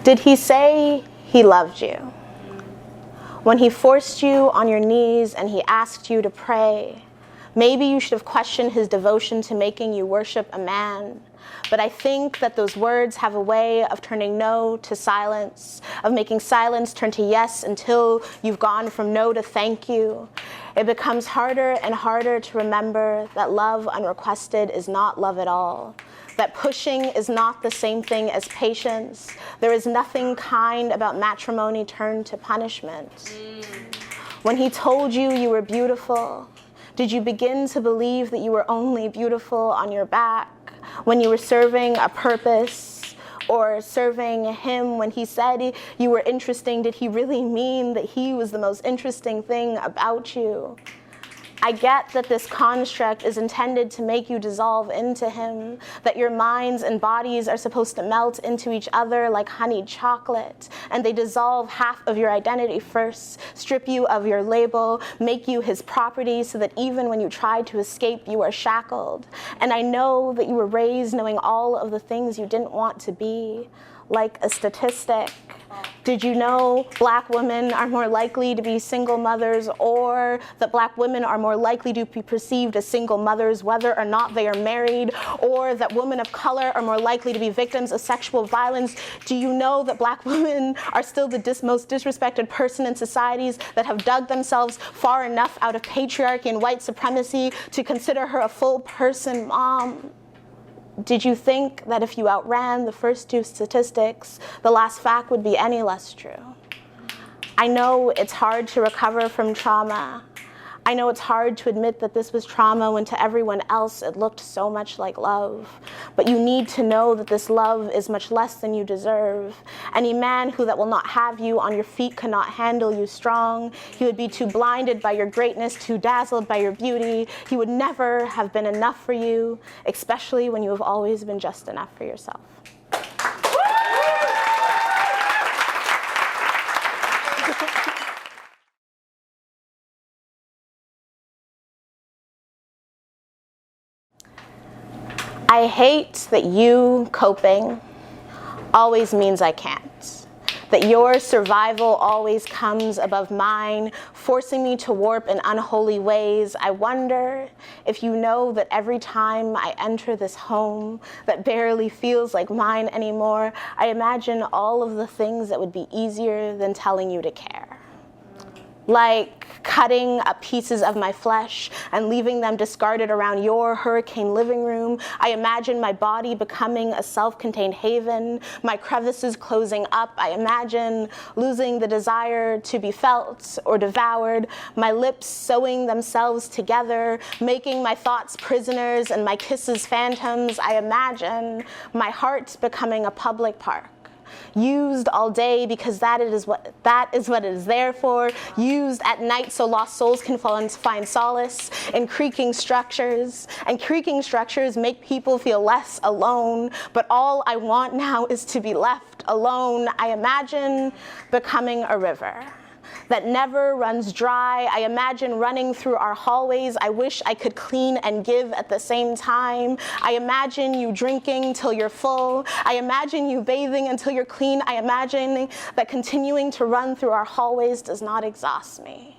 Did he say he loved you? When he forced you on your knees and he asked you to pray, maybe you should have questioned his devotion to making you worship a man. But I think that those words have a way of turning no to silence, of making silence turn to yes until you've gone from no to thank you. It becomes harder and harder to remember that love unrequested is not love at all. That pushing is not the same thing as patience. There is nothing kind about matrimony turned to punishment. When he told you you were beautiful, did you begin to believe that you were only beautiful on your back? When you were serving a purpose or serving him, when he said you were interesting, did he really mean that he was the most interesting thing about you? I get that this construct is intended to make you dissolve into him, that your minds and bodies are supposed to melt into each other like honeyed chocolate, and they dissolve half of your identity first, strip you of your label, make you his property so that even when you try to escape, you are shackled. And I know that you were raised knowing all of the things you didn't want to be, like a statistic. Did you know black women are more likely to be single mothers, or that black women are more likely to be perceived as single mothers whether or not they are married, or that women of color are more likely to be victims of sexual violence? Do you know that black women are still the most disrespected person in societies that have dug themselves far enough out of patriarchy and white supremacy to consider her a full person mom? Did you think that if you outran the first two statistics, the last fact would be any less true? I know it's hard to recover from trauma. I know it's hard to admit that this was trauma when to everyone else it looked so much like love. But you need to know that this love is much less than you deserve. Any man who that will not have you on your feet cannot handle you strong. He would be too blinded by your greatness, too dazzled by your beauty. He would never have been enough for you, especially when you have always been just enough for yourself. I hate that you coping always means I can't. That your survival always comes above mine, forcing me to warp in unholy ways. I wonder if you know that every time I enter this home that barely feels like mine anymore, I imagine all of the things that would be easier than telling you to care. Like cutting up pieces of my flesh and leaving them discarded around your hurricane living room. I imagine my body becoming a self-contained haven, my crevices closing up. I imagine losing the desire to be felt or devoured, my lips sewing themselves together, making my thoughts prisoners and my kisses phantoms. I imagine my heart becoming a public park. Used all day because that is what it is there for. Used at night so lost souls can find solace in creaking structures. And creaking structures make people feel less alone. But all I want now is to be left alone. I imagine becoming a river that never runs dry. I imagine running through our hallways. I wish I could clean and give at the same time. I imagine you drinking till you're full. I imagine you bathing until you're clean. I imagine that continuing to run through our hallways does not exhaust me.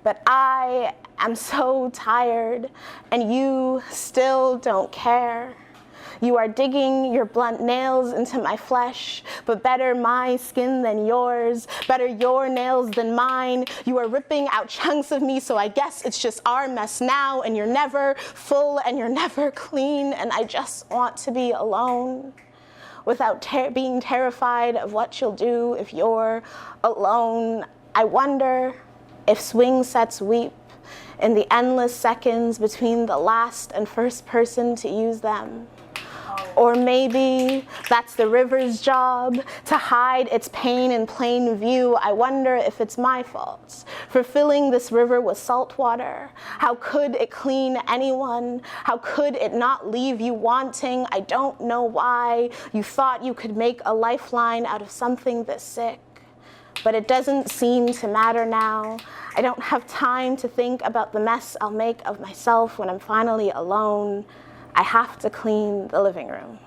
But I am so tired, and you still don't care. You are digging your blunt nails into my flesh, but better my skin than yours, better your nails than mine. You are ripping out chunks of me, so I guess it's just our mess now, and you're never full and you're never clean, and I just want to be alone without being terrified of what you'll do if you're alone. I wonder if swing sets weep in the endless seconds between the last and first person to use them. Or maybe that's the river's job, to hide its pain in plain view. I wonder if it's my fault for filling this river with salt water. How could it clean anyone? How could it not leave you wanting? I don't know why you thought you could make a lifeline out of something this sick. But it doesn't seem to matter now. I don't have time to think about the mess I'll make of myself when I'm finally alone. I have to clean the living room.